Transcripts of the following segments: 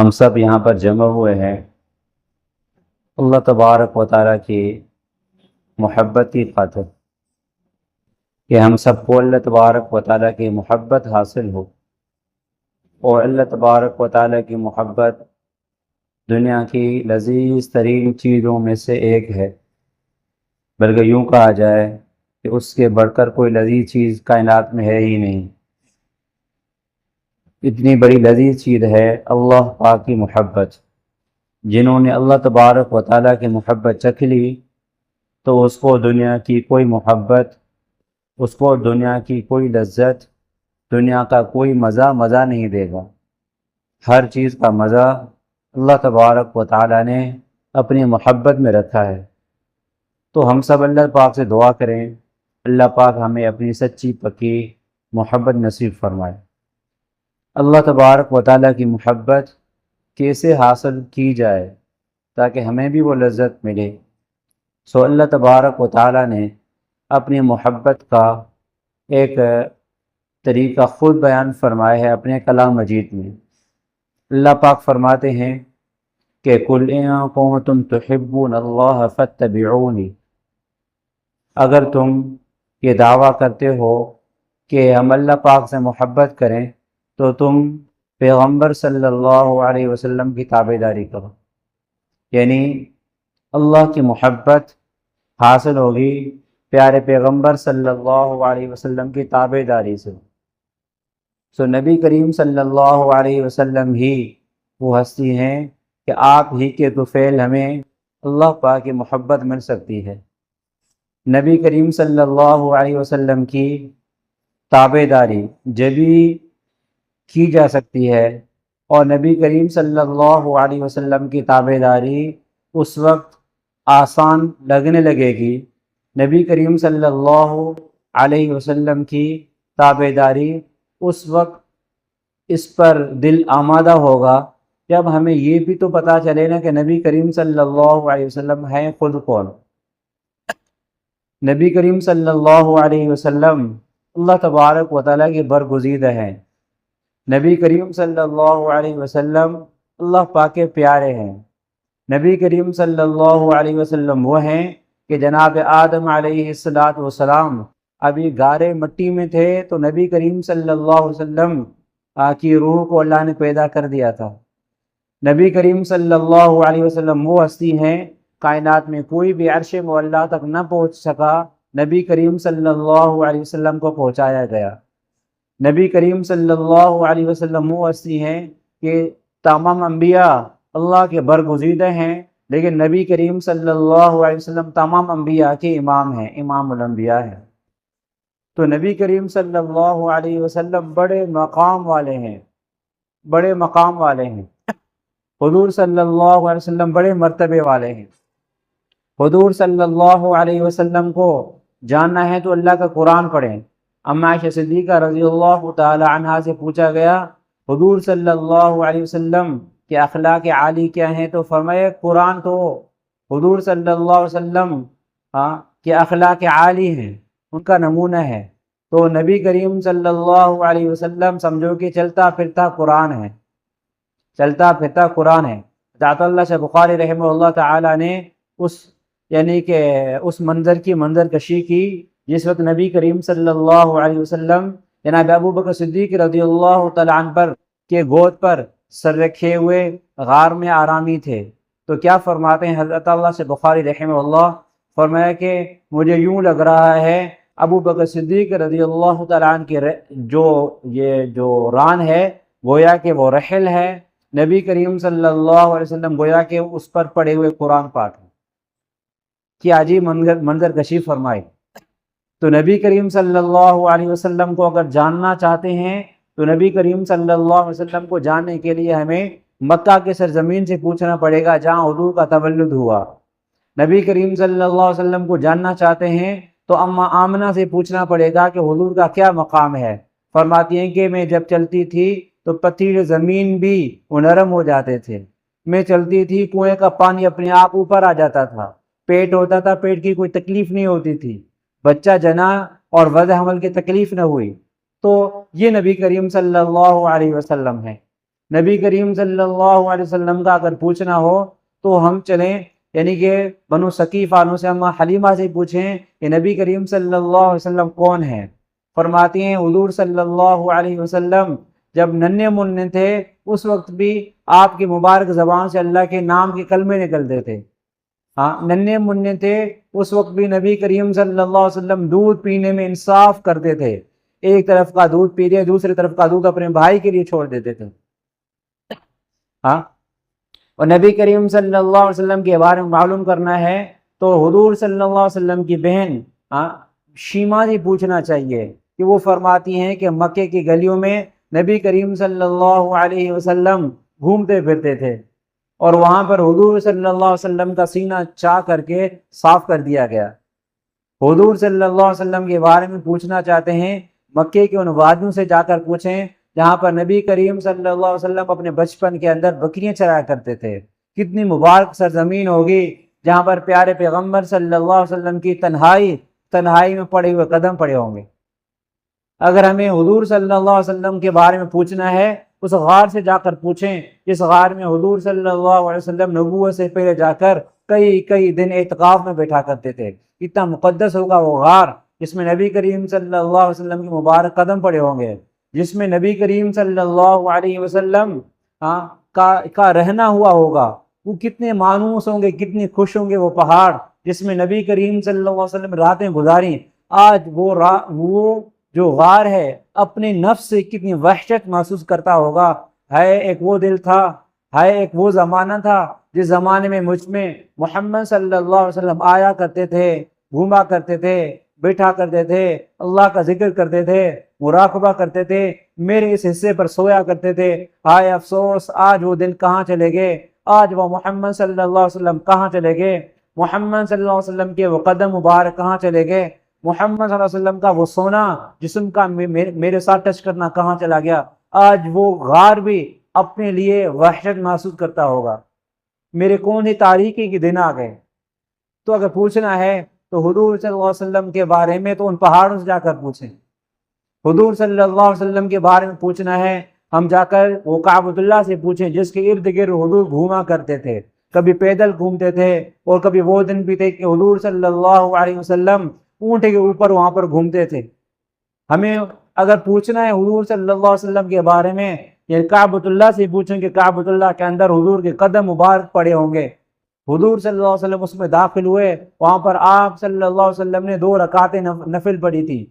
ہم سب یہاں پر جمع ہوئے ہیں اللہ تبارک و تعالیٰ کی محبت کی خاطر، کہ ہم سب کو اللہ تبارک و تعالیٰ کی محبت حاصل ہو، اور اللہ تبارک و تعالیٰ کی محبت دنیا کی لذیذ ترین چیزوں میں سے ایک ہے، بلکہ یوں کہا جائے کہ اس کے بڑھ کر کوئی لذیذ چیز کائنات میں ہے ہی نہیں۔ اتنی بڑی لذیذ چیز ہے اللہ پاک کی محبت۔ جنہوں نے اللہ تبارک و تعالیٰ کی محبت چکھ لی تو اس کو دنیا کی کوئی محبت، اس کو دنیا کی کوئی لذت، دنیا کا کوئی مزہ نہیں دے گا۔ ہر چیز کا مزہ اللہ تبارک و تعالیٰ نے اپنی محبت میں رکھا ہے۔ تو ہم سب اللہ پاک سے دعا کریں، اللہ پاک ہمیں اپنی سچی پکی محبت نصیب فرمائے۔ اللہ تبارک و تعالیٰ کی محبت کیسے حاصل کی جائے تاکہ ہمیں بھی وہ لذت ملے؟ سو اللہ تبارک و تعالیٰ نے اپنی محبت کا ایک طریقہ خود بیان فرمایا ہے اپنے کلام مجید میں۔ اللہ پاک فرماتے ہیں کہ قُلْ إِن كُنتُمْ تُحِبُّونَ اللَّهَ فَاتَّبِعُونِي، اگر تم یہ دعویٰ کرتے ہو کہ ہم اللہ پاک سے محبت کریں تو تم پیغمبر صلی اللہ علیہ وسلم کی تابع داری کرو، یعنی اللہ کی محبت حاصل ہوگی پیارے پیغمبر صلی اللہ علیہ وسلم کی تابع داری سے۔ سو نبی کریم صلی اللہ علیہ وسلم ہی وہ ہستی ہیں کہ آپ ہی کے طفیل ہمیں اللہ پاک کی محبت مل سکتی ہے۔ نبی کریم صلی اللہ علیہ وسلم کی تابع داری جبھی کی جا سکتی ہے، اور نبی کریم صلی اللہ علیہ وسلم کی تابع داری اس وقت آسان لگنے لگے گی، نبی کریم صلی اللہ علیہ وسلم کی تابع داری اس وقت اس پر دل آمادہ ہوگا جب ہمیں یہ بھی تو پتہ چلے نا کہ نبی کریم صلی اللہ علیہ وسلم ہیں خود کون۔ نبی کریم صلی اللہ علیہ وسلم اللہ تبارک و تعالیٰ کے برگزیدہ ہیں۔ نبی کریم صلی اللہ علیہ وسلم اللہ پاک کے پیارے ہیں۔ نبی کریم صلی اللہ علیہ وسلم وہ ہیں کہ جناب آدم علیہ السلام ابھی گارے مٹی میں تھے تو نبی کریم صلی اللہ علیہ وسلم کی روح کو اللہ نے پیدا کر دیا تھا۔ نبی کریم صلی اللہ علیہ وسلم وہ ہستی ہیں کائنات میں کوئی بھی عرش معلیٰ تک نہ پہنچ سکا، نبی کریم صلی اللہ علیہ وسلم کو پہنچایا گیا۔ نبی کریم صلی اللہ علیہ وسلم وہ ہستی ہیں کہ تمام انبیاء اللہ کے برگزیدہ ہیں، لیکن نبی کریم صلی اللہ علیہ وسلم تمام انبیاء کے امام ہیں، امام الانبیاء ہیں۔ تو نبی کریم صلی اللہ علیہ وسلم بڑے مقام والے ہیں، بڑے مقام والے ہیں۔ حضور صلی اللہ علیہ وسلم بڑے مرتبے والے ہیں۔ حضور صلی اللہ علیہ وسلم کو جاننا ہے تو اللہ کا قرآن پڑھیں۔ اما عائشہ صدیقہ رضی اللہ تعالی عنہا سے پوچھا گیا حضور صلی اللہ علیہ وسلم کے اخلاق عالی کیا ہیں، تو فرمایا قرآن تو حضور صلی اللہ علیہ وسلم کے اخلاق عالی ہیں، ان کا نمونہ ہے۔ تو نبی کریم صلی اللہ علیہ وسلم سمجھو کہ چلتا پھرتا قرآن ہے، چلتا پھرتا قرآن ہے۔ حضرت اللہ شاہ بخاری رحمہ اللہ تعالی نے اس منظر کی منظر کشی کی جس وقت نبی کریم صلی اللہ علیہ وسلم جناب ابو بکر صدیق رضی اللہ تعالیٰ عنہ پر کے گود پر سر رکھے ہوئے غار میں آرامی تھے، تو کیا فرماتے ہیں حضرت اللہ سے بخاری رحمہ اللہ، فرمایا کہ مجھے یوں لگ رہا ہے ابو بکر صدیق رضی اللہ تعالیٰ عنہ کے جو ران ہے گویا کہ وہ رحل ہے، نبی کریم صلی اللہ علیہ وسلم گویا کہ اس پر پڑے ہوئے قرآن پاک ہے۔ کیا عجیب منظر کشی فرمائی۔ تو نبی کریم صلی اللہ علیہ وسلم کو اگر جاننا چاہتے ہیں تو نبی کریم صلی اللہ علیہ وسلم کو جاننے کے لیے ہمیں مکہ کے سرزمین سے پوچھنا پڑے گا جہاں حضور کا تولد ہوا۔ نبی کریم صلی اللہ علیہ وسلم کو جاننا چاہتے ہیں تو اما آمنہ سے پوچھنا پڑے گا کہ حضور کا کیا مقام ہے۔ فرماتی ہیں کہ میں جب چلتی تھی تو پتھر زمین بھی وہ نرم ہو جاتے تھے، میں چلتی تھی کنویں کا پانی اپنے آپ اوپر آ جاتا تھا، پیٹ ہوتا تھا، پیٹ کی کوئی تکلیف نہیں ہوتی تھی، بچہ جنا اور وضع حمل کی تکلیف نہ ہوئی۔ تو یہ نبی کریم صلی اللہ علیہ وسلم ہے۔ نبی کریم صلی اللہ علیہ وسلم کا اگر پوچھنا ہو تو ہم چلیں، یعنی کہ بنو ثقیف والوں سے ہم حلیمہ سے پوچھیں کہ نبی کریم صلی اللہ علیہ وسلم کون ہیں؟ فرماتی ہیں حضور صلی اللہ علیہ وسلم جب ننھے منھے تھے اس وقت بھی آپ کی مبارک زبان سے اللہ کے نام کے کلمے نکلتے تھے۔ ہاں، ننھے منھے تھے اس وقت بھی نبی کریم صلی اللہ علیہ وسلم دودھ پینے میں انصاف کرتے تھے، ایک طرف کا دودھ پی رہے دوسری طرف کا دودھ اپنے بھائی کے لیے چھوڑ دیتے تھے۔ ہاں، اور نبی کریم صلی اللہ علیہ وسلم کے بارے میں معلوم کرنا ہے تو حضور صلی اللہ علیہ وسلم کی بہن شیما سے پوچھنا چاہیے کہ وہ فرماتی ہیں کہ مکے کی گلیوں میں نبی کریم صلی اللہ علیہ وسلم گھومتے پھرتے تھے اور وہاں پر حضور صلی اللہ علیہ وسلم کا سینہ چاک کر کے صاف کر دیا گیا۔ حضور صلی اللہ علیہ وسلم کے بارے میں پوچھنا چاہتے ہیں، مکے کے ان وادیوں سے جا کر پوچھیں جہاں پر نبی کریم صلی اللہ علیہ وسلم اپنے بچپن کے اندر بکریاں چرایا کرتے تھے۔ کتنی مبارک سرزمین ہوگی جہاں پر پیارے پیغمبر صلی اللہ علیہ وسلم کی تنہائی میں پڑے ہوئے قدم پڑے ہوں گے۔ اگر ہمیں حضور صلی اللہ علیہ وسلم کے بارے میں پوچھنا ہے اس غار سے جا کر پوچھیں جس غار میں حضور صلی اللہ علیہ وسلم نبوت سے پہلے جا کر کئی دن اعتکاف میں بیٹھا کرتے تھے۔ کتنا مقدس ہوگا وہ غار جس میں نبی کریم صلی اللہ علیہ وسلم کے مبارک قدم پڑے ہوں گے، جس میں نبی کریم صلی اللہ علیہ وسلم کا رہنا ہوا ہوگا۔ وہ کتنے مانوس ہوں گے، کتنی خوش ہوں گے وہ پہاڑ جس میں نبی کریم صلی اللہ علیہ وسلم راتیں گزاریں۔ آج وہ جو غار ہے اپنے نفس سے کتنی وحشت محسوس کرتا ہوگا۔ ہے ایک وہ دل تھا، ہے ایک وہ زمانہ تھا جس زمانے میں مجھ میں محمد صلی اللہ علیہ وسلم آیا کرتے تھے، گھوما کرتے تھے، بیٹھا کرتے تھے، اللہ کا ذکر کرتے تھے، مراقبہ کرتے تھے، میرے اس حصے پر سویا کرتے تھے۔ ہائے افسوس، آج وہ دن کہاں چلے گئے، آج وہ محمد صلی اللہ علیہ وسلم کہاں چلے گئے، محمد صلی اللہ علیہ وسلم کے وہ قدم مبارک کہاں چلے گئے، محمد صلی اللہ علیہ وسلم کا وہ سونا جسم کا میرے ساتھ ٹچ کرنا کہاں چلا گیا۔ آج وہ غار بھی اپنے لیے وحشت محسوس کرتا ہوگا، میرے کون سی تاریکی کے دن آ گئے۔ تو اگر پوچھنا ہے تو حضور صلی اللہ علیہ وسلم کے بارے میں تو ان پہاڑوں سے جا کر پوچھیں۔ حضور صلی اللہ علیہ وسلم کے بارے میں پوچھنا ہے ہم جا کر وہ کعبۃ اللہ سے پوچھیں جس کے ارد گرد حضور گھوما کرتے تھے، کبھی پیدل گھومتے تھے اور کبھی وہ دن بھی تھے کہ حضور صلی اللہ علیہ وسلم اونٹ کے اوپر وہاں پر گھومتے تھے۔ ہمیں اگر پوچھنا ہے حضور صلی اللہ علیہ وسلم کے بارے میں یہ کعبۃ اللہ سے پوچھیں کہ کعبۃ اللہ کے اندر حضور کے قدم مبارک پڑے ہوں گے، حضور صلی اللہ علیہ وسلم اس میں داخل ہوئے، وہاں پر آپ صلی اللہ علیہ وسلم نے 2 رکعتیں نفل پڑھی تھی۔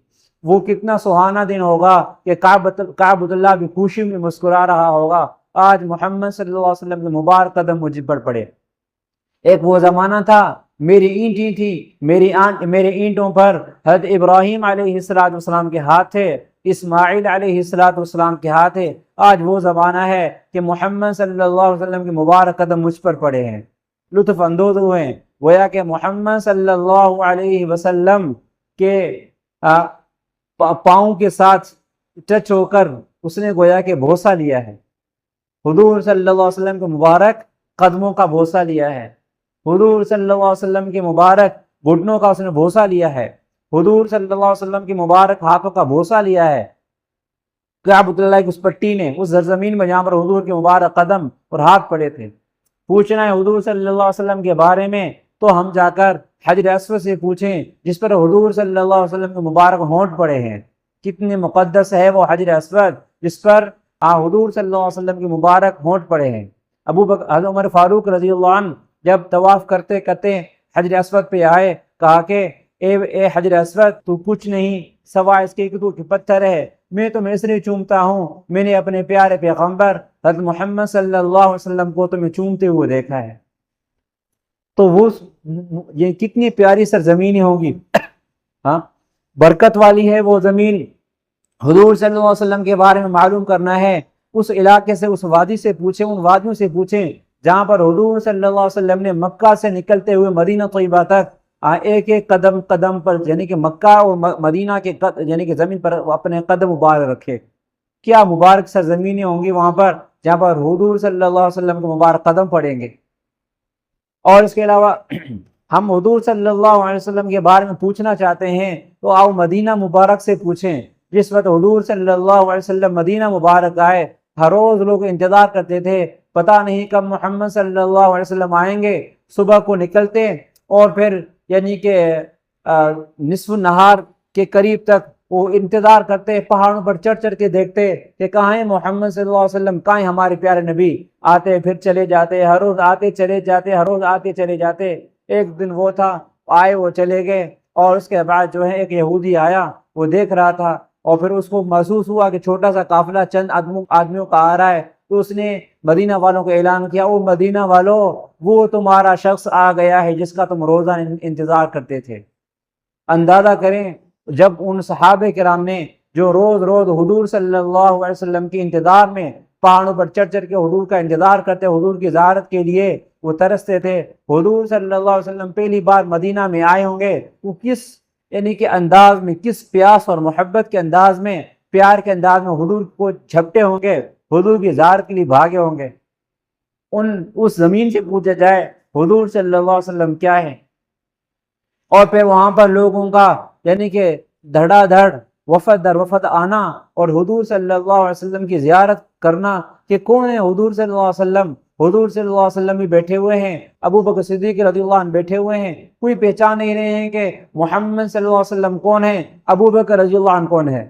وہ کتنا سہانا دن ہوگا کہ کعبۃ اللہ بھی خوشی میں مسکرا رہا ہوگا، آج محمد صلی اللہ علیہ وسلم کے مبارک قدم مجھ پر پڑے۔ ایک وہ زمانہ تھا میری اینٹیں تھی، میرے اینٹوں پر حضرت ابراہیم علیہ السلام کے ہاتھ تھے، اسماعیل علیہ السلام کے ہاتھ تھے۔ آج وہ زمانہ ہے کہ محمد صلی اللہ علیہ وسلم کے مبارک قدم مجھ پر پڑے ہیں، لطف اندوز ہوئے ہیں، گویا کہ محمد صلی اللہ علیہ وسلم کے پاؤں کے ساتھ ٹچ ہو کر اس نے گویا کہ بوسہ لیا ہے، حضور صلی اللہ علیہ وسلم کے مبارک قدموں کا بوسہ لیا ہے، حضور صلی اللہ علیہ وسلم کے مبارک گھٹنوں کا اس نے بوسہ لیا ہے، حضور صلی اللہ علیہ وسلم کے مبارک ہاتھوں کا بوسہ لیا ہے۔ کعبۃ اللہ کی اس پٹی نے، اس زمین میں جہاں پر حضور کے مبارک قدم اور ہاتھ پڑے تھے۔ پوچھنا ہے حضور صلی اللہ علیہ وسلم کے بارے میں تو ہم جا کر حجر اسود سے پوچھیں جس پر حضور صلی اللہ علیہ وسلم کے مبارک ہونٹ پڑے ہیں۔ کتنے مقدس ہے وہ حجر اسود جس پر حضور صلی اللہ علیہ وسلم کے مبارک ہونٹ پڑے ہیں۔ حضرت عمر فاروق رضی اللہ عنہ جب طواف کرتے کرتے حجر اسود پہ آئے، کہا کہ اے حجر اسود تو کچھ نہیں سوائے اس کے کہ تو پتھر ہے، میں تمہیں اس لیے چومتا ہوں، میں نے اپنے پیارے پیغمبر حضرت محمد صلی اللہ علیہ وسلم کو تمہیں چومتے ہوئے دیکھا ہے۔ تو وہ یہ کتنی پیاری سرزمینیں ہوں گی، برکت والی ہے وہ زمین۔ حضور صلی اللہ علیہ وسلم کے بارے میں معلوم کرنا ہے اس علاقے سے، اس وادی سے پوچھیں، ان وادیوں سے پوچھیں جہاں پر حضور صلی اللہ علیہ وسلم نے مکہ سے نکلتے ہوئے مدینہ طیبہ تک ایک ایک قدم پر یعنی کہ مکہ اور مدینہ کے یعنی کہ زمین پر اپنے قدم مبارک رکھے۔ کیا مبارک سرزمینیں ہوں گی وہاں پر جہاں پر حضور صلی اللہ علیہ وسلم کے مبارک قدم پڑیں گے۔ اور اس کے علاوہ ہم حضور صلی اللہ علیہ وسلم کے بارے میں پوچھنا چاہتے ہیں تو آؤ مدینہ مبارک سے پوچھیں۔ جس وقت حضور صلی اللہ علیہ وسلم مدینہ مبارک آئے، ہر روز لوگ انتظار کرتے تھے، پتہ نہیں کب محمد صلی اللہ علیہ وسلم آئیں گے۔ صبح کو نکلتے اور پھر یعنی کہ نصف النہار کے قریب تک وہ انتظار کرتے، پہاڑوں پر چڑھ چڑھ کے دیکھتے کہ کہاں ہے محمد صلی اللہ علیہ وسلم، کہاں ہے ہمارے پیارے نبی۔ آتے پھر چلے جاتے، ہر روز آتے چلے جاتے، ہر روز آتے چلے جاتے۔ ایک دن وہ تھا، آئے وہ چلے گئے، اور اس کے بعد جو ہے ایک یہودی آیا، وہ دیکھ رہا تھا، اور پھر اس کو محسوس ہوا کہ چھوٹا سا قافلہ چند آدمیوں کا آ رہا ہے، تو اس نے مدینہ والوں کو اعلان کیا، او مدینہ والوں، وہ تمہارا شخص آ گیا ہے جس کا تم روزانہ انتظار کرتے تھے۔ اندازہ کریں جب ان صحابہ کرام نے جو روز روز حضور صلی اللہ علیہ وسلم کے انتظار میں پہاڑوں پر چڑھ چڑھ کے حضور کا انتظار کرتے، حضور کی زیارت کے لیے وہ ترستے تھے، حضور صلی اللہ علیہ وسلم پہلی بار مدینہ میں آئے ہوں گے، وہ کس یعنی کہ انداز میں، کس پیاس اور محبت کے انداز میں، پیار کے انداز میں حضور کو جھپٹے ہوں گے، حضور کی زیارت کے لیے بھاگے ہوں گے۔ اس زمین سے پوچھا جائے حضور صلی اللہ علیہ وسلم کیا ہے، اور پھر وہاں پر لوگوں کا یعنی کہ دھڑا دھڑ وفد در وفد آنا، اور حضور صلی اللہ علیہ وسلم کی زیارت کرنا کہ کون ہے حضور صلی اللہ علیہ وسلم۔ حضور صلی اللہ علیہ وسلم بھی بیٹھے ہوئے ہیں، ابو بکر صدیق رضی اللہ عنہ بیٹھے ہوئے ہیں، کوئی پہچان نہیں رہے ہیں کہ محمد صلی اللہ علیہ وسلم کون ہے، ابو بکر رضی اللہ عنہ کون ہے۔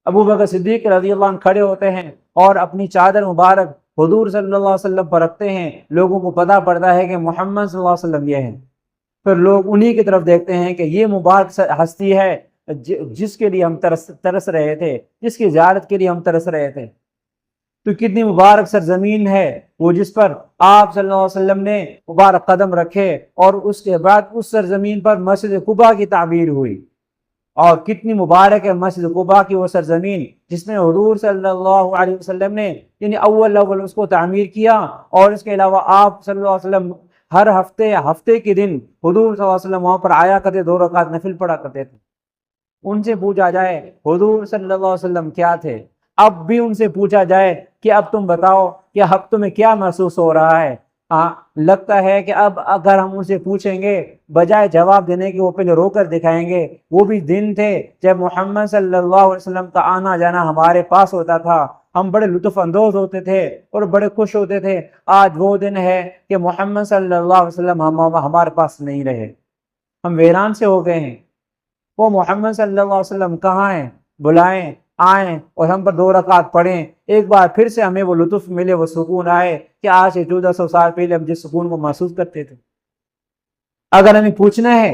ابو بکر صدیق رضی اللہ عنہ کھڑے ہوتے ہیں اور اپنی چادر مبارک حضور صلی اللہ علیہ وسلم پر رکھتے ہیں، لوگوں کو پتہ پڑتا ہے کہ محمد صلی اللہ علیہ وسلم یہ ہیں۔ پھر لوگ انہی کی طرف دیکھتے ہیں کہ یہ مبارک ہستی ہے جس کے لیے ہم ترس رہے تھے، جس کی زیارت کے لیے ہم ترس رہے تھے۔ تو کتنی مبارک سرزمین ہے وہ جس پر آپ صلی اللہ علیہ وسلم نے مبارک قدم رکھے، اور اس کے بعد اس سرزمین پر مسجد قباء کی تعمیر ہوئی، اور کتنی مبارک ہے مسجد قباء کی وہ سرزمین جس میں حضور صلی اللہ علیہ وسلم نے یعنی اول اس کو تعمیر کیا، اور اس کے علاوہ آپ صلی اللہ علیہ وسلم ہر ہفتے کے دن حضور صلی اللہ علیہ وسلم وہاں پر آیا کرتے، 2 رکعت نفل پڑھا کرتے تھے۔ ان سے پوچھا جائے حضور صلی اللہ علیہ وسلم کیا تھے، اب بھی ان سے پوچھا جائے کہ اب تم بتاؤ کہ اب تمہیں کیا محسوس ہو رہا ہے۔ لگتا ہے کہ اب اگر ہم ان سے پوچھیں گے، بجائے جواب دینے کے وہ پہلے رو کر دکھائیں گے۔ وہ بھی دن تھے جب محمد صلی اللہ علیہ وسلم کا آنا جانا ہمارے پاس ہوتا تھا، ہم بڑے لطف اندوز ہوتے تھے اور بڑے خوش ہوتے تھے۔ آج وہ دن ہے کہ محمد صلی اللہ علیہ وسلم ہمارے پاس نہیں رہے، ہم ویران سے ہو گئے ہیں۔ وہ محمد صلی اللہ علیہ وسلم کہاں ہیں؟ بلائیں، آئیں اور ہم پر 2 رکعت پڑھیں، ایک بار پھر سے ہمیں وہ لطف ملے، وہ سکون آئے کہ آج سے 1400 سال پہلے ہم جس سکون کو محسوس کرتے تھے۔ اگر ہمیں پوچھنا ہے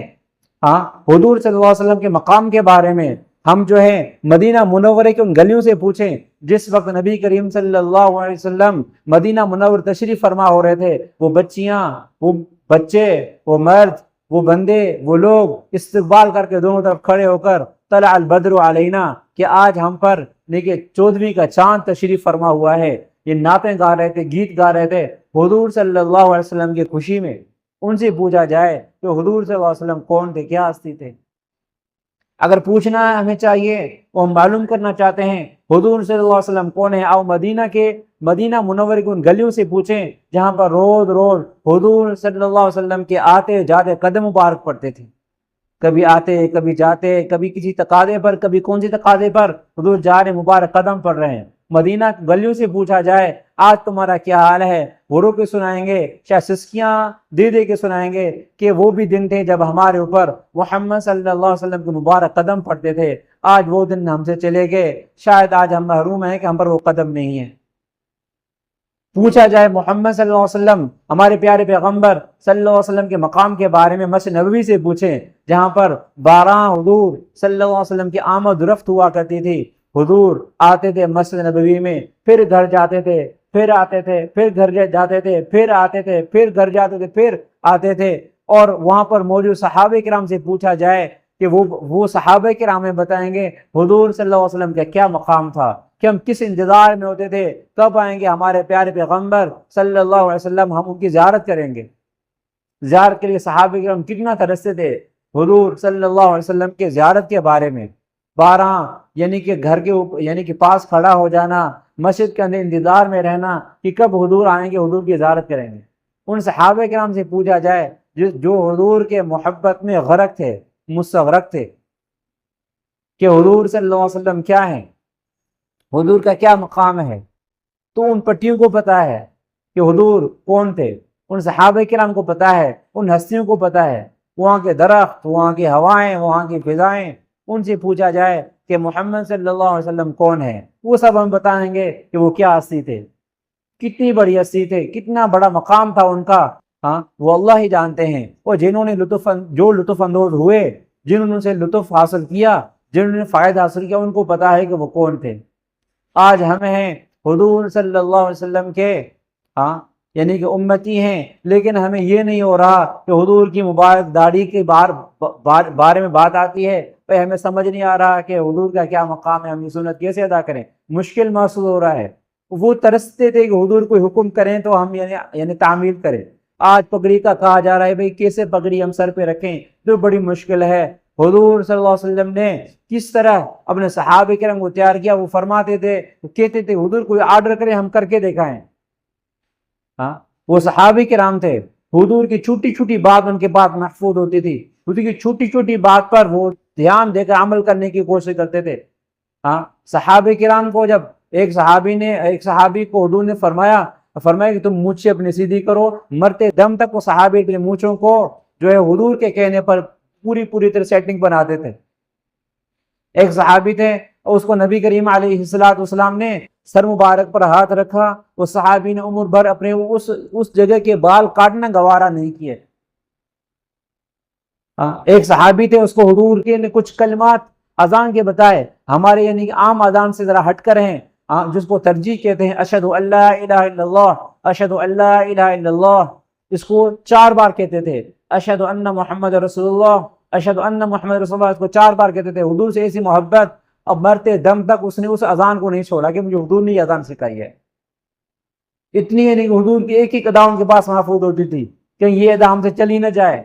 حضور صلی اللہ علیہ وسلم کے مقام کے بارے میں، ہم جو ہے مدینہ منورے کے ان گلیوں سے پوچھیں جس وقت نبی کریم صلی اللہ علیہ وسلم مدینہ منور تشریف فرما ہو رہے تھے، وہ بچیاں، وہ بچے، وہ مرد، وہ بندے، وہ لوگ استقبال کر کے دونوں طرف کھڑے ہو کر طلع البدر علینا کہ آج ہم پر دیکھیے 14ویں کا چاند تشریف فرما ہوا ہے، یہ نعتیں گا رہے تھے، گیت گا رہے تھے حضور صلی اللہ علیہ وسلم کی خوشی میں۔ ان سے پوچھا جائے کہ حضور صلی اللہ علیہ وسلم کون تھے، کیا ہستی تھے۔ اگر پوچھنا ہے ہمیں چاہیے، وہ ہم معلوم کرنا چاہتے ہیں حضور صلی اللہ علیہ وسلم کون ہے، آؤ مدینہ منورے کی ان گلیوں سے پوچھیں جہاں پر روز روز حضور صلی اللہ علیہ وسلم کے آتے جاتے قدم مبارک پڑتے تھے، کبھی آتے کبھی جاتے، کبھی کسی تقاضے پر، کبھی کون سی تقاضے پر حضور جا رہے مبارک قدم پڑ رہے ہیں۔ مدینہ گلیوں سے پوچھا جائے آج تمہارا کیا حال ہے، وہ رو کے سنائیں گے، شاید سسکیاں دے کے سنائیں گے کہ وہ بھی دن تھے جب ہمارے اوپر محمد صلی اللہ علیہ وسلم کے مبارک قدم پڑتے تھے، آج وہ دن ہم سے چلے گئے، شاید آج ہم محروم ہیں کہ ہم پر وہ قدم نہیں ہے۔ پوچھا جائے محمد صلی اللہ علیہ وسلم ہمارے پیارے پیغمبر صلی اللہ علیہ وسلم کے مقام کے بارے میں، مسجد نبوی سے پوچھیں جہاں پر 12 حضور صلی اللہ علیہ وسلم کی آمد و رفت ہوا کرتی تھی۔ حضور آتے تھے مسجد نبوی میں، پھر گھر جاتے تھے، پھر آتے تھے، پھر گھر جاتے تھے، پھر آتے تھے، پھر گھر جاتے تھے، پھر آتے تھے۔ اور وہاں پر موجود صحابہ کرام سے پوچھا جائے کہ وہ صحابہ کرام بتائیں گے حضور صلی اللہ علیہ وسلم کا کیا مقام تھا، کہ ہم کس انتظار میں ہوتے تھے کب آئیں گے ہمارے پیارے پیغمبر صلی اللہ علیہ وسلم، ہم ان کی زیارت کریں گے۔ زیارت کے لیے صحابہ کرام کتنا ترستے تھے حضور صلی اللہ علیہ وسلم کے زیارت کے بارے میں۔ 12 یعنی کہ گھر کے یعنی کہ پاس کھڑا ہو جانا، مسجد کے اندر انتظار میں رہنا کہ کب حضور آئیں گے، حضور کی زیارت کریں گے۔ ان صحابہ کرام سے پوچھا جائے جو حضور کے محبت میں غرق تھے، مستغرق تھے، کہ حضور صلی اللہ علیہ وسلم کیا ہیں، حضور کا کیا مقام ہے۔ تو ان پٹیوں کو پتہ ہے کہ حضور کون تھے، ان صحابہ کرام کو پتہ ہے، ان ہستیوں کو پتہ ہے، وہاں کے درخت، وہاں کی ہوائیں، وہاں کی فضائیں، ان سے پوچھا جائے کہ محمد صلی اللہ علیہ وسلم کون ہے، وہ سب ہم بتائیں گے کہ وہ کیا ہستی تھے، کتنی بڑی ہستی تھے، کتنا بڑا مقام تھا ان کا، ہاں وہ اللہ ہی جانتے ہیں۔ اور جنہوں نے جو لطف اندوز ہوئے، جنہوں نے سے لطف حاصل کیا، جنہوں نے فائدہ حاصل کیا، ان کو پتا ہے کہ وہ کون تھے۔ آج ہم ہیں حضور صلی اللہ علیہ وسلم کے ہاں یعنی کہ امتی ہیں، لیکن ہمیں یہ نہیں ہو رہا کہ حضور کی مبارک داڑھی کے بارے میں بات آتی ہے تو ہمیں سمجھ نہیں آ رہا کہ حضور کا کیا مقام ہے، ہم یہ سنت کیسے ادا کریں، مشکل محسوس ہو رہا ہے۔ وہ ترستے تھے کہ حضور کوئی حکم کریں تو ہم یعنی تعمیل کریں۔ آج پگڑی کا کہا جا رہا ہے بھئی کیسے پگڑی ہم سر پہ رکھیں، تو بڑی مشکل ہے۔ حضور صلی اللہ علیہ وسلم نے کس طرح اپنے صحابہ کرام کو تیار کیا، وہ فرماتے تھے، کہتے تھے حضور کوئی آرڈر کرے ہم کر کے دکھائیں۔ ہاں وہ صحابہ کرام تھے، حضور کی چھوٹی چھوٹی بات ان کے پاس محفوظ ہوتی تھی، حضور کی چھوٹی چھوٹی بات پر وہ دھیان دے کر عمل کرنے کی کوشش کرتے تھے۔ ہاں صحابہ کرام کو جب ایک صحابی کو حضور نے فرمایا کہ تم مجھ سے اپنی سیدھی کرو، مرتے دم تک وہ صحابی اپنے مونچھوں کو جو ہے حضور کے کہنے پر پوری طرح سیٹنگ بناتے تھے۔ ایک صحابی تھے، اس کو نبی کریم علیہ السلام نے سر مبارک پر ہاتھ رکھا، اس صحابی نے عمر بھر اپنے اس جگہ کے بال کاٹنا گوارا نہیں کیے۔ ایک صحابی تھے، اس کو حضور کے نے کچھ کلمات اذان کے بتائے، ہمارے یعنی عام اذان سے ذرا ہٹ کر ہیں، جس کو ترجیح کہتے ہیں، اشہد ان لا الہ الا اللہ، اشہد ان لا الہ الا اللہ، اس کو 4 بار کہتے تھے۔ اشہد ان محمد رسول اللہ، اشہد ان محمد رسول اللہ، اس کو 4 بار کہتے تھے۔ حضور سے ایسی محبت، اب مرتے دم تک اس نے اس اذان کو نہیں چھوڑا کہ مجھے حضور نے یہ اذان سکھائی ہے۔ اتنی یعنی کہ حضور کی ایک ادا ان کے پاس محفوظ ہوتی تھی کہ یہ ادا ہم سے چلی نہ جائے،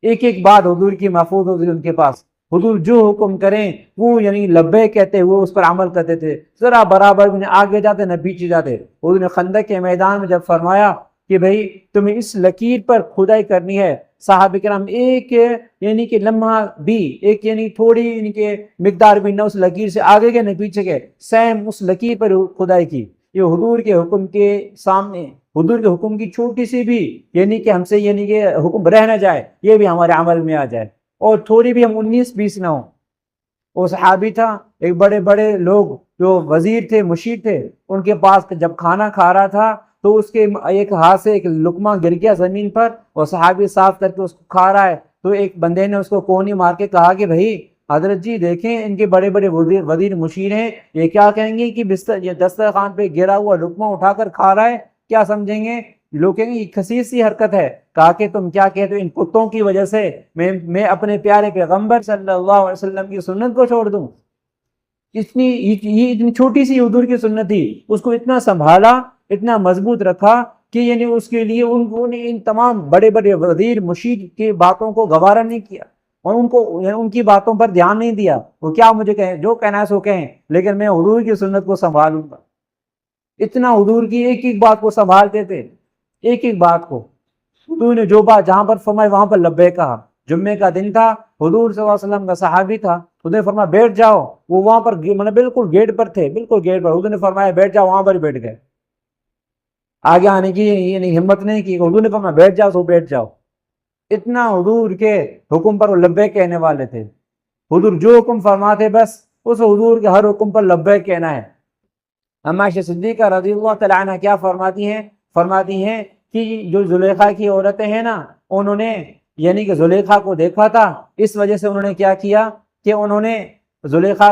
ایک بات حضور کی محفوظ ہوتی تھی ان کے پاس۔ حضور جو حکم کریں وہ یعنی لبیک کہتے ہوئے اس پر عمل کرتے تھے، ذرا برابر بھی نہ آگے جاتے نہ پیچھے جاتے۔ حضور نے خندق کے میدان میں جب فرمایا کہ بھئی تمہیں اس لکیر پر کھدائی کرنی ہے، صحابہ کرام ایک یعنی کہ لمحہ بھی، ایک یعنی تھوڑی یعنی کہ مقدار بھی نہ اس لکیر سے آگے گئے نہ پیچھے گئے، سیم اس لکیر پر کھدائی کی۔ یہ حضور کے حکم کے سامنے، حضور کے حکم کی چھوٹی سی بھی یعنی کہ ہم سے یعنی کہ حکم رہ نہ جائے، یہ بھی ہمارے عمل میں آ جائے، اور تھوڑی بھی ہم 19-20 نہ ہوں۔ وہ صحابی تھا، ایک بڑے لوگ جو وزیر تھے، مشیر تھے، ان کے پاس جب کھانا کھا رہا تھا تو اس کے ایک ہاتھ سے ایک لقمہ گر گیا زمین پر، اور صحابی صاف کر کے اس کو کھا رہا ہے، تو ایک بندے نے اس کو کونی مار کے کہا کہ بھائی حضرت جی دیکھیں ان کے بڑے وزیر مشیر ہیں، یہ کیا کہیں گے کہ یہ دسترخوان پہ گرا ہوا لقمہ اٹھا کر کھا رہا ہے، کیا سمجھیں گے؟ لوگ کہیں گے یہ خسیس سی حرکت ہے۔ کہا کہ تم کیا کہتے ہو، ان کتوں کی وجہ سے میں اپنے پیارے پیغمبر صلی اللہ علیہ وسلم کی سنت کو چھوڑ دوں؟ اتنی چھوٹی سی حضور کی سنت تھی، اس کو اتنا سنبھالا، اتنا مضبوط رکھا کہ یعنی اس کے لیے انہوں نے ان تمام بڑے وزیر مشیر کی باتوں کو گوارا نہیں کیا، اور ان کی باتوں پر دھیان نہیں دیا۔ وہ کیا مجھے کہیں، جو کہنا ہے سو کہیں، لیکن میں حضور کی سنت کو سنبھالوں گا۔ اتنا حضور کی ایک بات کو سنبھالتے تھے، ایک بات کو۔ حضور نے جو بات جہاں پر فرمائی وہاں پر لبیک کہا۔ جمعے کا دن تھا، حضور صلی اللہ علیہ وسلم کا صحابی تھا، حضور نے فرمایا بیٹھ جاؤ، وہ وہاں پر بالکل گیٹ پر تھے، بالکل گیٹ پر، حضور نے فرمایا بیٹھ جاؤ، وہاں پر بیٹھ گئے، آگے آنے کی یعنی ہمت نہیں کی۔ حضور نے فرمایا بیٹھ جاؤ تو بیٹھ جاؤ۔ اتنا حضور کے حکم پر وہ لبیک کہنے والے تھے۔ حضور جو حکم فرماتے بس اس حضور کے ہر حکم پر لبیک کہنا ہے۔ اما عائشہ صدیقہ رضی اللہ تعالیٰ عنہ کیا فرماتی ہیں کہ جو زلیخا کی عورتیں ہیں نا، انہوں نے یعنی کہ زلیخا کو دیکھا تھا، اس وجہ سے انہوں نے کیا کیا کہ انہوں نے زلیخا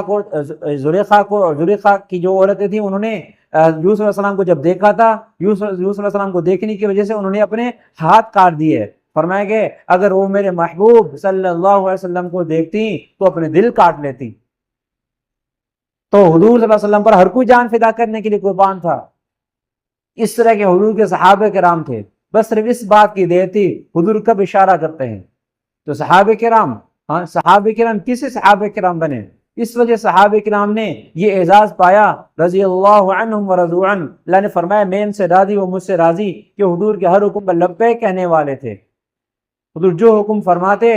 کی جو عورتیں تھیں، انہوں نے یوسف علیہ السلام کو جب دیکھا تھا، یوسف علیہ السلام کو دیکھنے کی وجہ سے انہوں نے اپنے ہاتھ کاٹ دیے۔ فرمایا کہ اگر وہ میرے محبوب صلی اللہ علیہ وسلم کو دیکھتی تو اپنے دل کاٹ لیتی۔ تو حضور صلی اللہ علیہ وسلم پر ہر کوئی جان فدا کرنے کے لیے قربان تھا۔ اس طرح کے حضور کے صحابہ کرام تھے، بس صرف اس بات کی دیر تھی حضور کب اشارہ کرتے ہیں۔ تو صحابہ کرام کسی صحابہ کرام بنے، اس وجہ صحابہ کرام نے یہ اعزاز پایا، رضی اللہ عنہم ورضوا عنہ۔ اللہ نے فرمایا میں ان سے راضی، وہ مجھ سے راضی، کہ حضور کے ہر حکم پر لبیک کہنے والے تھے۔ حضور جو حکم فرماتے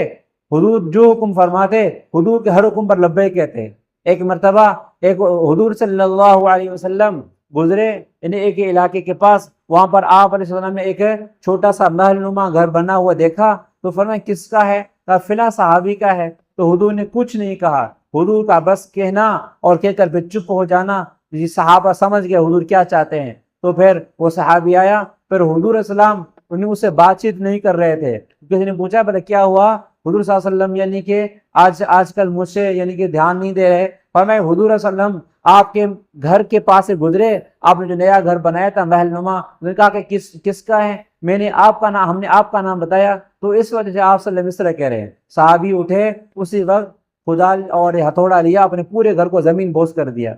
حضور کے ہر حکم پر لبیک کہتے۔ ایک مرتبہ ایک حضور صلی اللہ علیہ وسلم گزرے یعنی ایک علاقے کے پاس، وہاں پر آپ علیہ السلام نے ایک چھوٹا سا محل نما گھر بنا ہوا دیکھا تو فرمایا کس کا ہے؟ کہا فلاں صحابی کا ہے۔ تو حضور نے کچھ نہیں کہا، حضور کا بس کہنا اور کہہ کر پھر چپ ہو جانا، یہ صحابہ سمجھ گئے حضور کیا چاہتے ہیں۔ تو پھر وہ صحابی آیا، پھر حضور السلام انہیں اس سے بات چیت نہیں کر رہے تھے، کسی نے پوچھا بھلا کیا ہوا؟ حضور صلی اللہ علیہ وسلم یعنی کہ آج کل مجھ سے یعنی کہ دھیان نہیں دے رہے۔ فرمایا حضور صلی اللہ علیہ وسلم آپ کے گھر کے پاس سے گزرے، آپ نے جو نیا گھر بنایا تھا محل نما، انہوں نے کہا کہ کس کا ہے؟ ہم نے آپ کا نام بتایا، تو اس وجہ سے آپ صلی اللہ علیہ وسلم اس طرح کہہ رہے ہیں۔ صحابی اٹھے، اسی وقت خدال اور ہتھوڑا لیا، اپنے پورے گھر کو زمین بوس کر دیا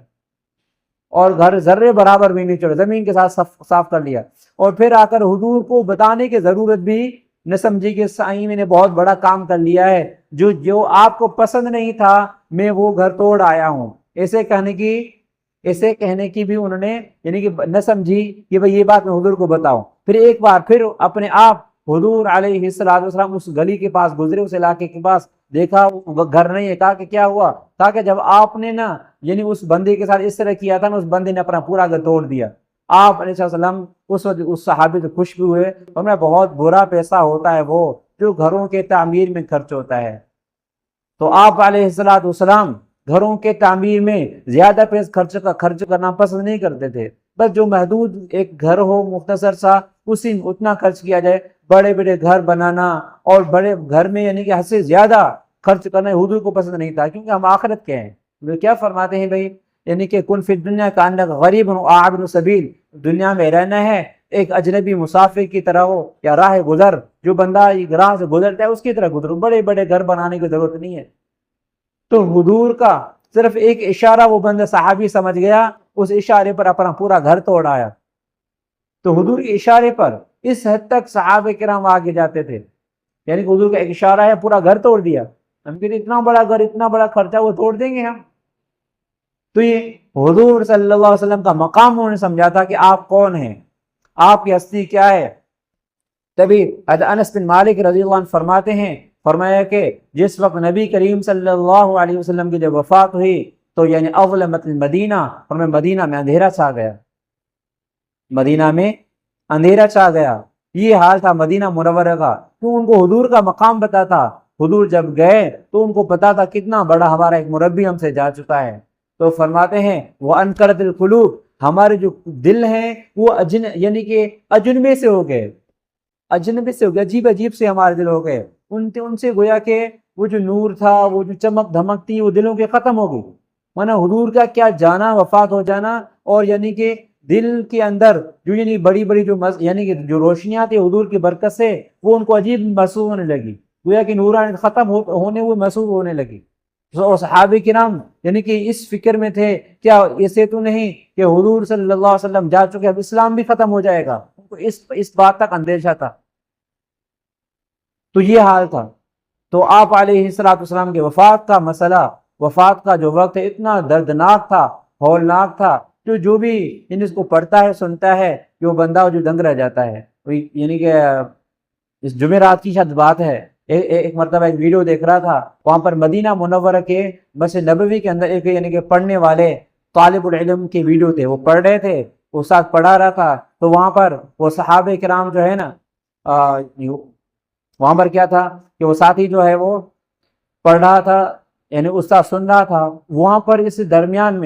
اور گھر ذرے برابر بھی نہیں چھوڑا، زمین کے ساتھ صاف کر لیا۔ اور پھر آ کر حضور کو بتانے کی ضرورت بھی نہ سمجھی کہ سائیں میں نے بہت بڑا کام کر لیا ہے، جو آپ کو پسند نہیں تھا میں وہ گھر توڑ آیا ہوں۔ ایسے کہنے کی بھی انہوں نے یعنی کہ نہ سمجھی کہ بھئی یہ بات میں حضور کو بتاؤں۔ پھر ایک بار پھر اپنے آپ حضور علیہ السلام اس گلی کے پاس گزرے، اس علاقے کے پاس، دیکھا وہ گھر نہیں ہے۔ کہا کہ کیا ہوا؟ کہا کہ جب آپ نے نا یعنی اس بندے کے ساتھ اس طرح کیا تھا نا، اس بندے نے اپنا پورا گھر توڑ دیا۔ آپ علیہ السلام اس وقت اس صحابی سے خوش بھی ہوئے، اور میں بہت برا پیسہ ہوتا ہے وہ جو گھروں کے تعمیر میں خرچ ہوتا ہے۔ تو آپ علیہ السلام گھروں کے تعمیر میں زیادہ پیسے خرچ کرنا پسند نہیں کرتے تھے، بس جو محدود ایک گھر ہو مختصر سا، اسی میں اتنا خرچ کیا جائے۔ بڑے بڑے گھر بنانا اور بڑے گھر میں یعنی کہ حد سے زیادہ خرچ کرنا حضور کو پسند نہیں تھا، کیونکہ ہم آخرت کے ہیں۔ وہ کیا فرماتے ہیں بھائی، یعنی کہ کن فی الدنیا کانک غریب و عابر سبیل، دنیا میں رہنا ہے ایک اجنبی مسافر کی طرح ہو یا راہ گزر، جو بندہ راہ سے گزرتا ہے اس کی طرح گزرو، بڑے بڑے گھر بنانے کی ضرورت نہیں ہے۔ تو حضور کا صرف ایک اشارہ وہ بندہ صحابی سمجھ گیا، اس اشارے پر اپنا پورا گھر توڑ آیا۔ تو حضور کے اشارے پر اس حد تک صحابہ کرام آگے جاتے تھے، یعنی کہ حضور کا ایک اشارہ ہے پورا گھر توڑ دیا۔ ہم کہتے اتنا بڑا گھر، اتنا بڑا خرچہ، وہ توڑ دیں گے ہم؟ تو یہ حضور صلی اللہ علیہ وسلم کا مقام انہوں نے سمجھا تھا کہ آپ کون ہیں، آپ کی ہستی کیا ہے۔ تبھی انس بن مالک رضی اللہ عنہ فرماتے ہیں، فرمایا کہ جس وقت نبی کریم صلی اللہ علیہ وسلم کی جب وفات ہوئی تو یعنی اظلمت المدینہ، اور مدینہ میں اندھیرا چھا گیا، مدینہ میں اندھیرا چھا گیا۔ یہ حال تھا مدینہ منورہ کا، تو ان کو حضور کا مقام پتا تھا۔ حضور جب گئے تو ان کو پتا تھا کتنا بڑا ہمارا ایک مربی ہم سے جا چکا ہے۔ تو فرماتے ہیں وَأَنْكَرَتِ الْقُلُوبِ، ہمارے جو دل ہیں وہ یعنی کہ اجنبی سے ہو گئے، عجیب سے ہمارے دل ہو گئے۔ ان سے گویا کہ وہ جو نور تھا، وہ جو چمک دھمک تھی، وہ دلوں کے ختم ہو گئی۔ مانا حضور کا کیا جانا، وفات ہو جانا، اور یعنی کہ دل کے اندر جو یعنی بڑی بڑی یعنی کہ جو روشنیاں تھی حضور کی برکت سے، وہ ان کو عجیب محسوس ہونے لگی، گویا کہ نورانیت ختم ہونے وہ محسوس ہونے لگی۔ اور صحابہ کرام یعنی کہ اس فکر میں تھے، کیا ایسے تو نہیں کہ حضور صلی اللہ علیہ وسلم جا چکے، اب اسلام بھی ختم ہو جائے گا؟ ان کو اس بات تک اندیشہ تھا۔ تو یہ حال تھا۔ تو آپ علیہ السلام کے وفات کا مسئلہ، وفات کا جو وقت ہے اتنا دردناک تھا، ہولناک تھا، جو بھی اس کو پڑھتا ہے سنتا ہے، جو بندہ جو دنگ رہ جاتا ہے۔ یعنی کہ اس جمعرات کی شاید بات ہے، ایک مرتبہ ایک ویڈیو دیکھ رہا تھا، وہاں پر مدینہ منورہ کے مسجد نبوی کے اندر ایک یعنی کہ پڑھنے والے طالب العلم کے ویڈیو تھے، وہ پڑھ رہے تھے، استاد پڑھا رہا تھا، تو وہاں پر وہ صحابہ کرام جو ہے نا، وہاں پر کیا تھا کہ وہ ساتھی جو ہے وہ پڑھ رہا تھا، یعنی استاد سن رہا تھا، وہاں پر اس درمیان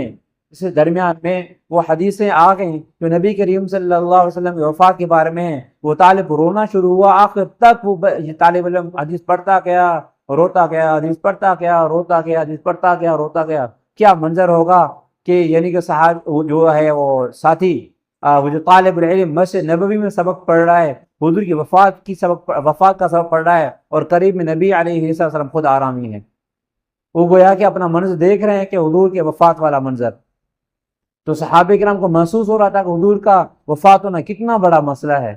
میں وہ حدیثیں آ گئیں جو نبی کریم صلی اللہ علیہ وسلم کی وفات کے بارے میں ہیں۔ وہ طالب رونا شروع ہوا، آخر تک وہ طالب علم حدیث پڑھتا گیا، روتا گیا، حدیث پڑھتا گیا، روتا گیا، حدیث پڑھتا گیا، روتا گیا۔ کیا منظر ہوگا کہ یعنی کہ صاحب جو ہے وہ ساتھی، وہ جو طالب العلم مسجد نبوی میں سبق پڑھ رہا ہے، حضور کی وفات کا سبق پڑھ رہا ہے، اور قریب میں نبی علیہ السلام خود آرامی ہے، وہ گویا کہ اپنا منظر دیکھ رہے ہیں کہ حضور کے وفات والا منظر۔ تو صحابہ کرام کو محسوس ہو رہا تھا کہ حضور کا وفات ہونا کتنا بڑا مسئلہ ہے،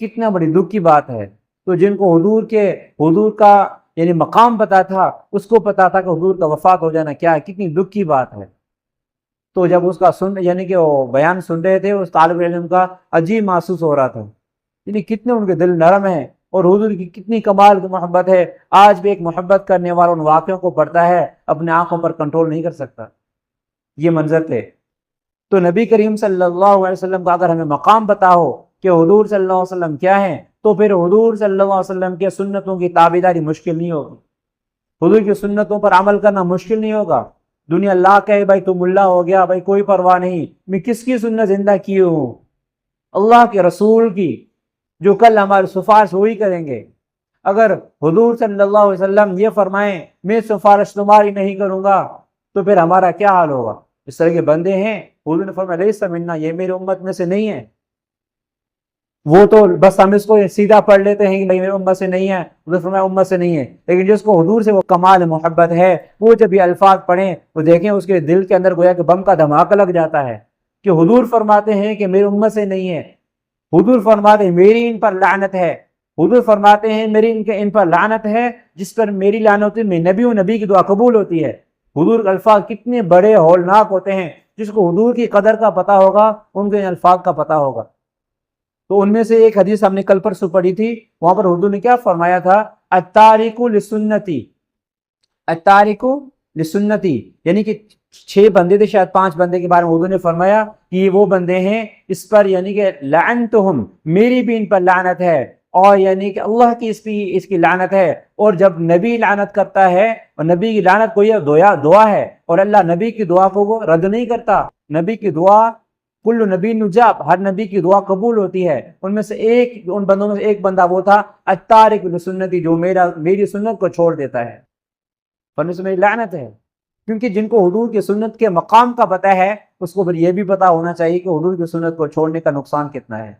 کتنا بڑی دکھ کی بات ہے۔ تو جن کو حضور کا یعنی مقام پتا تھا، اس کو پتا تھا کہ حضور کا وفات ہو جانا کیا ہے، کتنی دکھ کی بات ہے۔ تو جب اس کا یعنی کہ وہ بیان سن رہے تھے، اس طالب علم کا عجیب محسوس ہو رہا تھا، یعنی کتنے ان کے دل نرم ہیں، اور حضور کی کتنی کمال کی محبت ہے۔ آج بھی ایک محبت کرنے والا ان واقعوں کو پڑھتا ہے، اپنے آنکھوں پر کنٹرول نہیں کر سکتا۔ یہ منظر تھے۔ تو نبی کریم صلی اللہ علیہ وسلم کا اگر ہمیں مقام پتہ ہو کہ حضور صلی اللہ علیہ وسلم کیا ہیں، تو پھر حضور صلی اللہ علیہ وسلم کے سنتوں کی تابعداری مشکل نہیں ہوگی، حضور کی سنتوں پر عمل کرنا مشکل نہیں ہوگا۔ دنیا اللہ کہے بھائی تو ملا ہو گیا، بھائی کوئی پرواہ نہیں، میں کس کی سنت زندہ کی ہوں؟ اللہ کے رسول کی، جو کل ہماری سفارش وہی کریں گے۔ اگر حضور صلی اللہ علیہ وسلم یہ فرمائیں میں سفارش تمہاری نہیں کروں گا تو پھر ہمارا کیا حال ہوگا؟ اس طرح کے بندے ہیں، حضور نے فرمایا لیس منا، یہ میری امت میں سے نہیں ہے۔ وہ تو بس ہم اس کو سیدھا پڑھ لیتے ہیں کہ بھائی میری امت سے نہیں ہے، حضور فرمایا امت سے نہیں ہے، لیکن جس کو حضور سے وہ کمال محبت ہے، وہ جب یہ الفاظ پڑھیں وہ دیکھیں اس کے دل کے اندر گویا کہ بم کا دھماکہ لگ جاتا ہے کہ حضور فرماتے ہیں کہ میری امت سے نہیں ہے، حضور فرماتے ہیں میری ان پر لعنت ہے، حضور فرماتے ہیں میری ان پر لعنت ہے، جس پر میری لعنت ہوتی ہے میں نبی ہوں، نبی کی دعا قبول ہوتی ہے۔ حضور کے الفاظ کتنے بڑے ہولناک ہوتے ہیں، جس کو حضور کی قدر کا پتہ ہوگا ان کے الفاظ کا پتہ ہوگا۔ تو ان میں سے ایک حدیث ہم نے کل پرسوں پڑھی تھی، وہاں پر حضور نے کیا فرمایا تھا؟ التارک لسنتی، التارک لسنتی، یعنی کہ 6 بندے تھے، شاید 5 بندے کے بارے میں حضور نے فرمایا کہ یہ وہ بندے ہیں اس پر یعنی کہ لعنتہم، میری بھی ان پر لعنت ہے، اور یعنی کہ اللہ کی اس کی لعنت ہے۔ اور جب نبی لعنت کرتا ہے، اور نبی کی لعنت کوئی دعا ہے، اور اللہ نبی کی دعا کو وہ رد نہیں کرتا، نبی کی دعا کل نبی نجاب، ہر نبی کی دعا قبول ہوتی ہے۔ ان میں سے ان بندوں میں سے ایک بندہ وہ تھا التارک لسنتی، جو میری سنت کو چھوڑ دیتا ہے، فرنے سے میری لعنت ہے۔ کیونکہ جن کو حضور کی سنت کے مقام کا پتہ ہے، اس کو پھر یہ بھی پتہ ہونا چاہیے کہ حضور کی سنت کو چھوڑنے کا نقصان کتنا ہے۔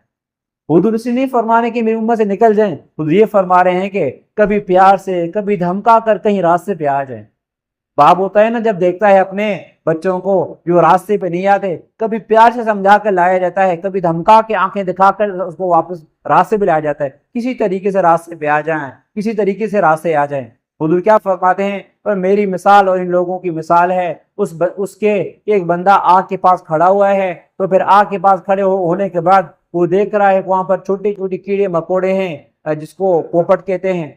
حضور اسے نہیں فرما رہے کہ میری امت سے نکل جائیں، حضور یہ فرما رہے ہیں کہ کبھی پیار سے، کبھی دھمکا کر کہیں راستے پہ آ جائیں۔ باپ ہوتا ہے نا، جب دیکھتا ہے اپنے بچوں کو جو راستے پہ نہیں آتے، کبھی پیار سے سمجھا کر لایا جاتا ہے، کبھی دھمکا کے آنکھیں دکھا کر اس کو واپس راستے پہ لایا جاتا ہے، کسی طریقے سے راستے پہ آ جائیں، کسی طریقے سے راستے آ جائیں۔ حضور کیا فرماتے ہیں؟ اور میری مثال اور ان لوگوں کی مثال ہے اس کے ایک بندہ آگ کے پاس کھڑا ہوا ہے، تو پھر آگ کے پاس کھڑے ہونے کے بعد وہ دیکھ رہا ہے کہ وہاں پر چھوٹی چھوٹی کیڑے مکوڑے ہیں، جس کو پوپٹ کہتے ہیں،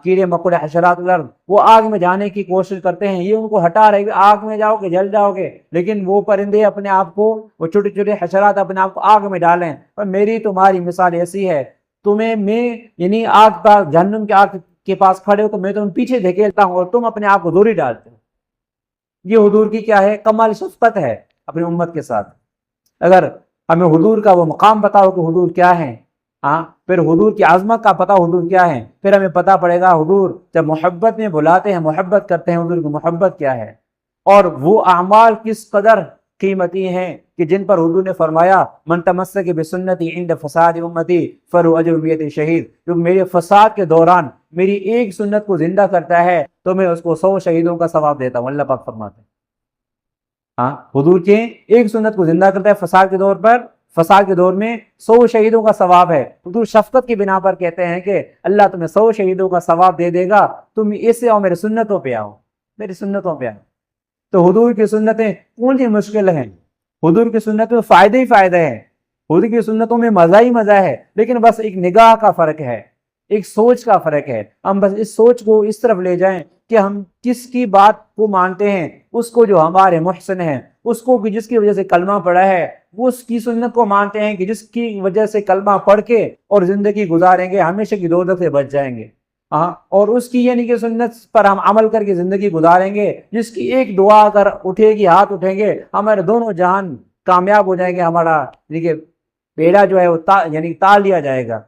کیڑے مکوڑے حشرات الارض، وہ آگ میں جانے کی کوشش کرتے ہیں، یہ ان کو ہٹا رہے ہیں، آگ میں جاؤ گے جل جاؤ گے، لیکن وہ پرندے اپنے آپ کو، وہ چھوٹے چھوٹے حشرات اپنے آپ کو آگ میں ڈالیں۔ اور میری تمہاری مثال ایسی ہے، تمہیں میں یعنی آگ پر، جہنم کی آگ کے پاس کھڑے ہو تو میں تم پیچھے دھکیلتا ہوں اور تم اپنے آپ کو دور ہی ڈالتے ہو۔ یہ حضور کی کیا ہے؟ کمال شفقت ہے اپنی امت کے ساتھ۔ اگر ہمیں حضور کا وہ مقام پتا ہو کہ حضور کیا ہے، پھر حضور کی عظمت کا پتہ حضور کیا ہے، پھر ہمیں پتہ پڑے گا حضور جب محبت میں بلاتے ہیں، محبت کرتے ہیں، حضور کی محبت کیا ہے، اور وہ اعمال کس قدر قیمتی ہیں کہ جن پر حضور نے فرمایا من تمسک بسنتی عند فساد امتی فلہ اجر میت شہید، جو میرے فساد کے دوران میری ایک سنت کو زندہ کرتا ہے تو میں اس کو 100 شہیدوں کا ثواب دیتا ہوں، اللہ پاک فرماتے ہیں۔ حضور کے ایک سنت کو زندہ کرتا ہے فساد کے دور میں 100 شہیدوں کا ثواب ہے۔ حضور شفقت کی بنا پر کہتے ہیں کہ اللہ تمہیں 100 شہیدوں کا ثواب دے دے گا، تم اس سے آؤ، میرے سنتوں پہ آؤ، میری سنتوں پہ آؤ۔ تو حضور کی سنتیں کون سی مشکل ہیں؟ حضور کی سنتوں میں فائدے ہی فائدے ہیں، حضور کی سنتوں میں مزہ ہی مزہ ہے، لیکن بس ایک نگاہ کا فرق ہے، ایک سوچ کا فرق ہے۔ ہم بس اس سوچ کو اس طرف لے جائیں کہ ہم کس کی بات کو مانتے ہیں، اس کو جو ہمارے محسن ہیں، اس کو جس کی وجہ سے کلمہ پڑھا ہے، وہ اس کی سنت کو مانتے ہیں کہ جس کی وجہ سے کلمہ پڑھ کے اور زندگی گزاریں گے ہمیشہ کی دوزخ سے بچ جائیں گے، اور اس کی یعنی کہ سنت پر ہم عمل کر کے زندگی گزاریں گے، جس کی ایک دعا اگر اٹھے گی، ہاتھ اٹھیں گے، ہمارے دونوں جہان کامیاب ہو جائیں گے، ہمارا یعنی کہ بیڑا جو ہے وہ یعنی تال لیا جائے گا۔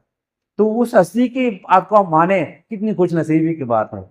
تو اس ہستی کی آپ کو مانے، کتنی خوش نصیبی کی بات ہے،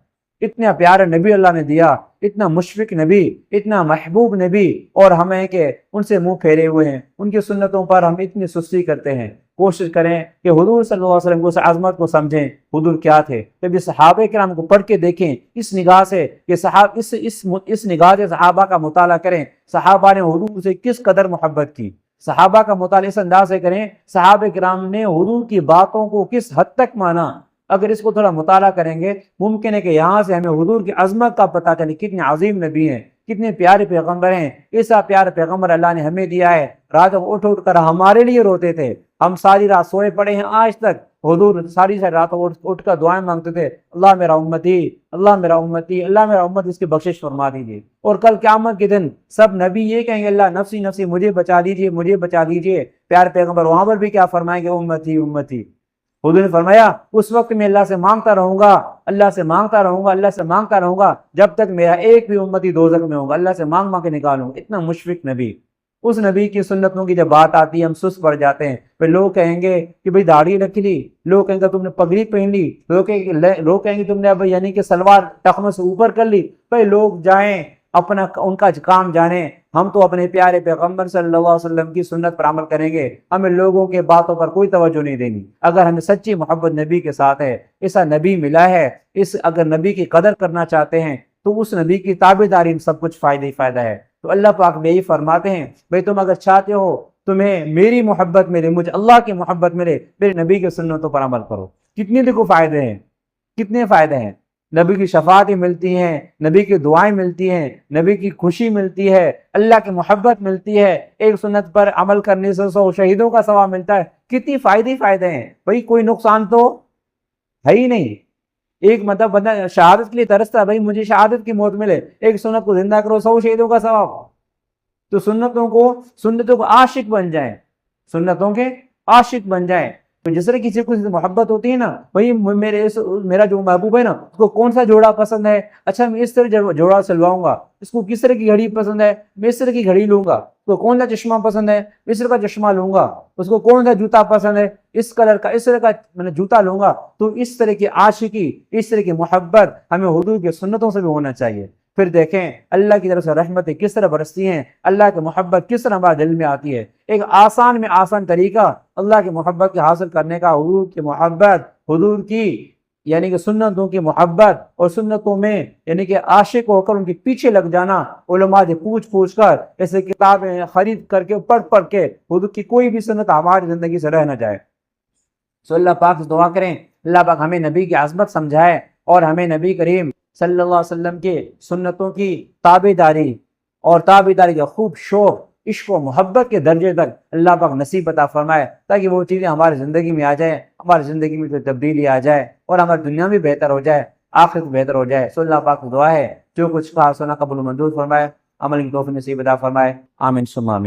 اتنا پیارا نبی اللہ نے دیا، اتنا مشفق نبی، اتنا محبوب نبی، اور ہمیں کہ ان سے منہ پھیرے ہوئے ہیں، ان کی سنتوں پر ہم اتنی سستی کرتے ہیں۔ کوشش کریں کہ حضور صلی اللہ علیہ وسلم کو اس عظمت کو سمجھیں، حضور کیا تھے، جب صحابہ کرام کو پڑھ کے دیکھیں اس نگاہ سے کہ اس نگاہ سے صحابہ کا مطالعہ کریں، صحابہ نے حضور سے کس قدر محبت کی، صحابہ کا مطالعہ اس انداز سے کریں، صحابہ کرام نے حضور کی باتوں کو کس حد تک مانا۔ اگر اس کو تھوڑا مطالعہ کریں گے، ممکن ہے کہ یہاں سے ہمیں حضور کی عظمت کا پتہ چلے، کتنے عظیم نبی ہیں، کتنے پیارے پیغمبر ہیں۔ ایسا پیارا پیغمبر اللہ نے ہمیں دیا ہے، رات کو اٹھ کر ہمارے لیے روتے تھے، ہم ساری رات سوئے پڑے ہیں آج تک، حضور ساری رات اٹھ کر دعائیں مانگتے تھے، اللہ میرا امتی، اللہ میرا امتی، اللہ میرا امت، اس کی بخشش فرما دیجیے۔ اور کل قیامت کے دن سب نبی یہ کہیں گے اللہ نفسی نفسی، مجھے بچا دیجیے، مجھے بچا دیجیے۔ پیارے پیغمبر وہاں پر بھی کیا فرمائیں گے؟ امتی امتی۔ حضور نے فرمایا اس وقت میں اللہ سے مانگتا رہوں گا، اللہ سے مانگتا رہوں گا، اللہ سے مانگتا رہوں گا جب تک میرا ایک بھی امتی دوزخ میں ہوگا، اللہ سے مانگ مانگ کے نکالوں گا۔ اتنا مشفق نبی۔ اس نبی کی سنتوں کی جب بات آتی ہے ہم سست پڑ جاتے ہیں۔ پھر لوگ کہیں گے کہ بھئی داڑھی رکھ لی، لوگ کہیں گے تم نے پگڑی پہن لی، لوگ کہیں گے تم نے اب یعنی کہ سلوار ٹخنوں سے اوپر کر لی۔ بھئی لوگ جائیں اپنا ان کا کام جانیں، ہم تو اپنے پیارے پیغمبر صلی اللہ علیہ وسلم کی سنت پر عمل کریں گے، ہمیں لوگوں کے باتوں پر کوئی توجہ نہیں دینی۔ اگر ہمیں سچی محبت نبی کے ساتھ ہے، ایسا نبی ملا ہے، اگر نبی کی قدر کرنا چاہتے ہیں تو اس نبی کی تابعداری میں سب کچھ فائدہ ہی فائدہ ہے۔ تو اللہ پاک میں یہی فرماتے ہیں بھئی تم اگر چاہتے ہو تمہیں میری محبت ملے، مجھے اللہ کی محبت ملے، میرے نبی کے سنتوں پر عمل کرو۔ کتنے دیکھو فائدے ہیں، کتنے فائدے ہیں۔ نبی کی شفاعتیں ملتی ہیں، نبی کی دعائیں ملتی ہیں، نبی کی خوشی ملتی ہے، اللہ کی محبت ملتی ہے، ایک سنت پر عمل کرنے سے 100 شہیدوں کا ثواب ملتا ہے۔ کتنی فائدے ہیں بھئی، کوئی نقصان تو ہے ہی نہیں۔ ایک مطلب بندہ شہادت کے لیے ترستا ہے، بھئی مجھے شہادت کی موت ملے، ایک سنت کو زندہ کرو، 100 شہیدوں کا ثواب۔ تو سنتوں کو عاشق بن جائیں، سنتوں کے عاشق بن جائیں۔ تو جس طرح کسی کو محبت ہوتی ہے نا، بھئی میرا جو محبوب ہے نا اس کو کون سا جوڑا پسند ہے، اچھا میں اس طرح جوڑا سلواؤں گا، اس کو کس طرح کی گھڑی پسند ہے، میں اس طرح کی گھڑی لوں گا، اس کو کون سا چشمہ پسند ہے، اس طرح کا چشمہ لوں گا، اس کو کون سا جوتا پسند ہے، اس کلر کا، اس طرح کا میں نے جوتا لوں گا۔ تو اس طرح کی عاشقی، اس طرح کی محبت ہمیں حضور کی سنتوں سے بھی ہونا چاہیے۔ پھر دیکھیں اللہ کی طرف سے رحمتیں کس طرح برستی ہیں، اللہ کی محبت کس طرح ہمارے دل میں آتی ہے۔ ایک آسان میں آسان طریقہ اللہ کی محبت کے حاصل کرنے کا، حضور کی محبت، حضور کی یعنی کہ سنتوں کی محبت، اور سنتوں میں یعنی کہ عاشق ہو کر ان کے پیچھے لگ جانا، علماء سے پوچھ کر، ایسے کتابیں خرید کر کے پڑھ کے حضور کی کوئی بھی سنت ہماری زندگی سے رہ نہ جائے۔ سو اللہ پاک سے دعا کریں اللہ پاک ہمیں نبی کی عظمت سمجھائے اور ہمیں نبی کریم صلی اللہ علیہ وسلم کے سنتوں کی تابعداری کا خوب شوق، عشق و محبت کے درجے تک اللہ پاک نصیب عطا فرمائے، تاکہ وہ چیزیں ہماری زندگی میں آ جائیں، ہماری زندگی میں کوئی تبدیلی آ جائے اور ہماری دنیا بھی بہتر ہو جائے، آخرت بہتر ہو جائے۔ سو اللہ پاک کی دعا ہے جو کچھ کہا سنا قبول و منظور فرمائے، عمل کی توفیق نصیب عطا فرمائے، آمین ثم آمین۔